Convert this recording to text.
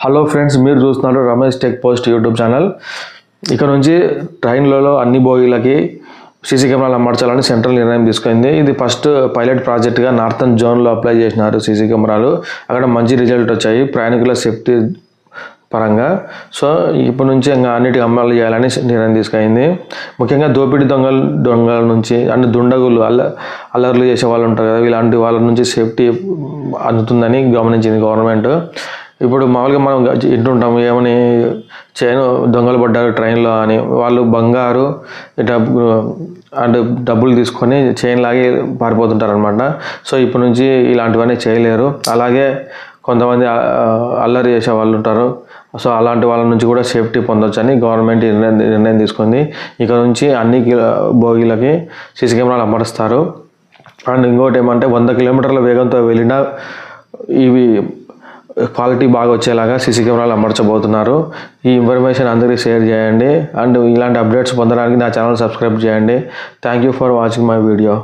Hello friends, మీరు చూస్తున్నారు Ramesh tech post YouTube channel. ఇక్కడ నుంచి ట్రైన్లలో అన్ని బోగీలకి సీసీ కెమెరాలు అమర్చాలని సెంట్రల్ నిర్ణయం తీసుకుంది. ఇది ఫస్ట్ పైలట్ ప్రాజెక్ట్గా నార్థన్ జోన్లో అప్లై చేసినారు సీసీ కెమెరాలు. అక్కడ మంచి రిజల్ట్ వచ్చాయి ప్రాయాణికుల సేఫ్టీ పరంగా. సో ఇప్పటి నుంచి ఇంకా అన్నిటికీ అమలు చేయాలని నిర్ణయం తీసుకుంది. ముఖ్యంగా దోపిడీ దొంగల నుంచి అంటే దుండగులు అల్లర్లు చేసే వాళ్ళు ఉంటారు కదా, ఇలాంటి వాళ్ళ నుంచి సేఫ్టీ అందుతుందని గమనించింది గవర్నమెంట్. ఇప్పుడు మామూలుగా మనం ఇంటుంటాం, ఏమని చైన్ దొంగలు పడ్డారు ట్రైన్లో అని. వాళ్ళు బంగారు ఇట్లా అంటే డబ్బులు తీసుకొని చైన్ లాగి పారిపోతుంటారు అనమాట. సో ఇప్పటి నుంచి ఇలాంటివన్నీ చేయలేరు. అలాగే కొంతమంది అల్లరి చేసే వాళ్ళు ఉంటారు. సో అలాంటి వాళ్ళ నుంచి కూడా సేఫ్టీ పొందొచ్చు అని గవర్నమెంట్ నిర్ణయం తీసుకుంది. ఇక నుంచి అన్ని బోగీలకి సీసీ కెమెరాలు అమరుస్తారు. అండ్ ఇంకోటి ఏమంటే 100 కిలోమీటర్ల వేగంతో వెళ్ళినా ఇవి క్వాలిటీ బాగా వచ్చేలాగా సీసీ కెమెరాలు అమర్చబోతున్నారు. ఈ ఇన్ఫర్మేషన్ అందరికీ షేర్ చేయండి. అండ్ ఇలాంటి అప్డేట్స్ పొందడానికి నా ఛానల్ సబ్స్క్రైబ్ చేయండి. Thank you for watching my video.